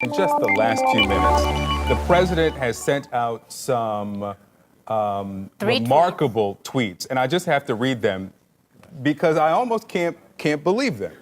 In just the last few minutes, the president has sent out some remarkable tweets, and I just have to read them because I almost can't believe them.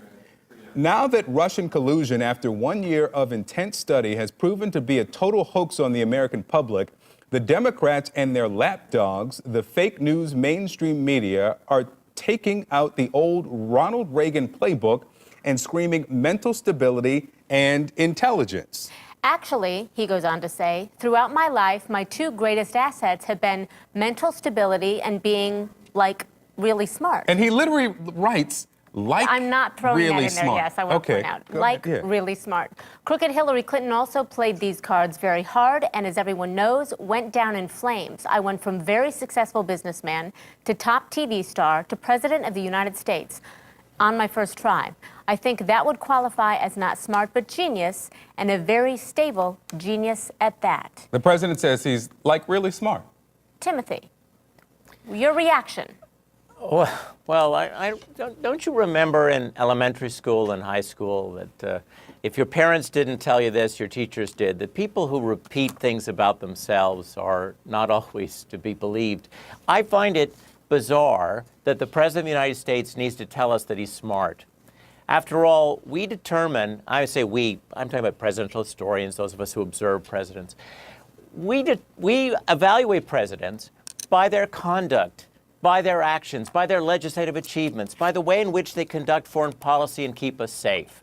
Now that Russian collusion, after 1 year of intense study, has proven to be a total hoax on the American public, the Democrats and their lapdogs, the fake news mainstream media, are taking out the old Ronald Reagan playbook and screaming mental stability and intelligence. Actually, he goes on to say, throughout my life, my two greatest assets have been mental stability and being, like, really smart. And he literally writes, like, I'm not throwing really that in smart. there, yes, I want to point out. Like, really smart. Crooked Hillary Clinton also played these cards very hard and, as everyone knows, went down in flames. I went from very successful businessman to top TV star to President of the United States on my first try. I think that would qualify as not smart but genius, and a very stable genius at that. The president says he's, like, really smart. Timothy, your reaction? Well, don't you remember in elementary school and high school that if your parents didn't tell you this, your teachers did, that people who repeat things about themselves are not always to be believed? I find it bizarre that the President of the United States needs to tell us that he's smart. After all, we determine, I say we, I'm talking about presidential historians, those of us who observe presidents, we evaluate presidents by their conduct, by their actions, by their legislative achievements, by the way in which they conduct foreign policy and keep us safe.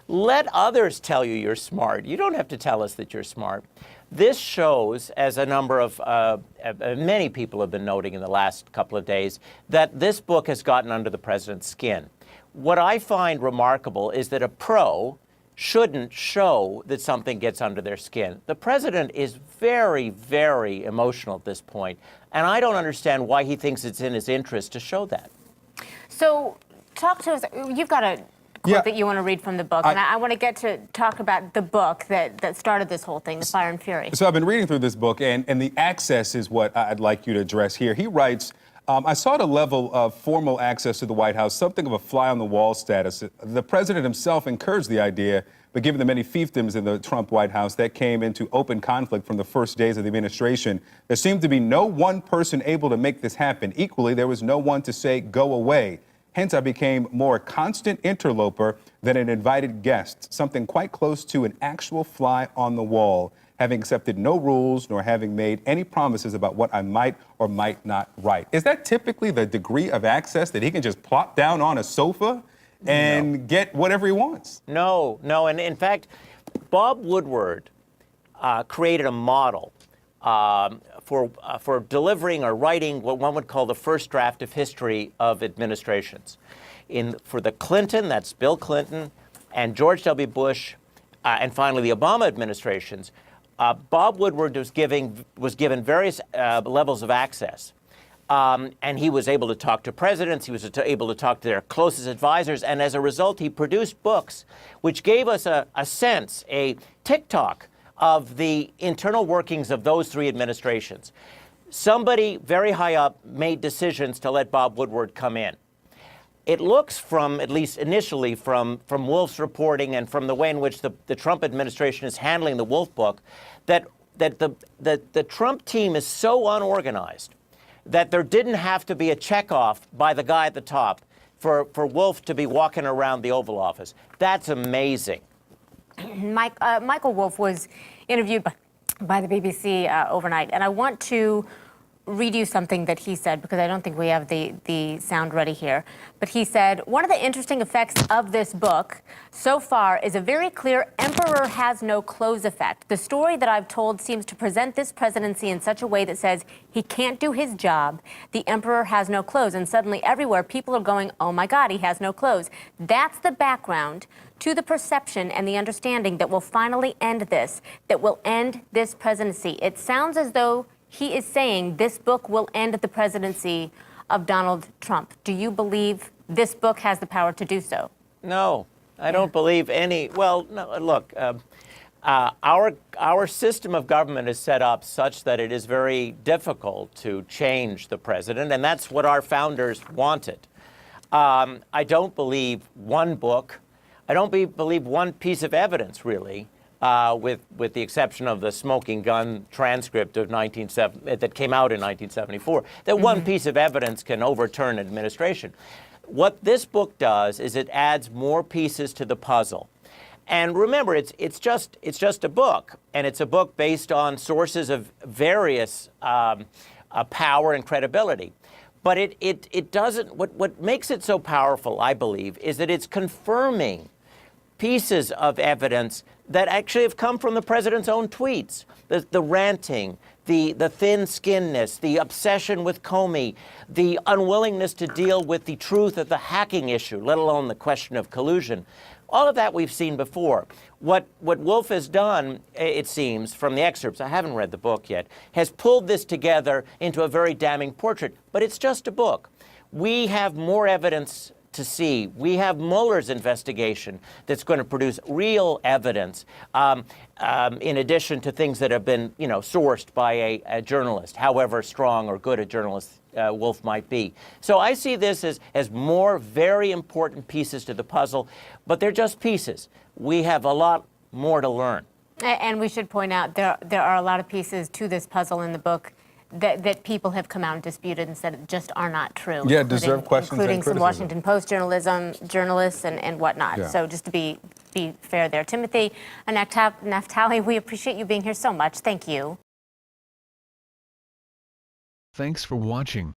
Let others tell you you're smart. You don't have to tell us that you're smart. This shows, as a number of many people have been noting in the last couple of days, that this book has gotten under the president's skin. What I find remarkable is that a pro shouldn't show that something gets under their skin. The president is very, very emotional at this point, and I don't understand why he thinks it's in his interest to show that. So talk to us. You've got a quote that you want to read from the book, and I want to get to talk about the book that started this whole thing, The Fire and Fury. So I've been reading through this book, and the access is what I'd like you to address here. He writes, I sought a level of formal access to the White House, something of a fly-on-the-wall status. The president himself encouraged the idea, but given the many fiefdoms in the Trump White House, that came into open conflict from the first days of the administration. There seemed to be no one person able to make this happen. Equally, there was no one to say, go away. Hence, I became more a constant interloper than an invited guest, something quite close to an actual fly on the wall, having accepted no rules nor having made any promises about what I might or might not write. Is that typically the degree of access that he can just plop down on a sofa and get whatever he wants? No. And in fact, Bob Woodward created a model for delivering or writing what one would call the first draft of history of administrations. For the Clinton, that's Bill Clinton, and George W. Bush, and finally the Obama administrations, Bob Woodward was given various levels of access. And he was able to talk to presidents, he was able to talk to their closest advisors, and as a result, he produced books which gave us a sense, a tick-tock of the internal workings of those three administrations. Somebody very high up made decisions to let Bob Woodward come in. It looks from, at least initially, from Wolf's reporting and from the way in which the Trump administration is handling the Wolf book, that the Trump team is so unorganized that there didn't have to be a checkoff by the guy at the top for Wolf to be walking around the Oval Office. That's amazing. Michael Wolff was interviewed by the BBC overnight, and I want to read you something that he said, because I don't think we have the sound ready here. But he said, one of the interesting effects of this book so far is a very clear emperor has no clothes effect. The story that I've told seems to present this presidency in such a way that says he can't do his job, the emperor has no clothes, and suddenly everywhere people are going, oh my God, he has no clothes. That's the background to the perception and the understanding that will finally end this, that will end this presidency. It sounds as though he is saying this book will end the presidency of Donald Trump. Do you believe this book has the power to do so? No, I don't believe any. Well, no, look, our system of government is set up such that it is very difficult to change the president, and that's what our founders wanted. I don't believe one book. I don't believe one piece of evidence, really, with the exception of the smoking gun transcript of that came out in 1974, that one piece of evidence can overturn administration. What this book does is it adds more pieces to the puzzle. And remember, it's just a book, and it's a book based on sources of various power and credibility. But it doesn't. What makes it so powerful, I believe, is that it's confirming pieces of evidence that actually have come from the president's own tweets. The ranting, the thin-skinnedness, the obsession with Comey, the unwillingness to deal with the truth of the hacking issue, let alone the question of collusion. All of that we've seen before. What Wolf has done, it seems, from the excerpts, I haven't read the book yet, has pulled this together into a very damning portrait. But it's just a book. We have more evidence to see. We have Mueller's investigation that's going to produce real evidence, in addition to things that have been, sourced by a journalist, however strong or good a journalist Wolf might be. So I see this as more very important pieces to the puzzle, but they're just pieces. We have a lot more to learn. And we should point out there are a lot of pieces to this puzzle in the book that people have come out and disputed and said just are not true. Yeah, deserve questions and including some criticism. Washington Post journalists and whatnot. Yeah. So just to be fair there. Timothy and Naftali, we appreciate you being here so much. Thank you. Thanks for watching.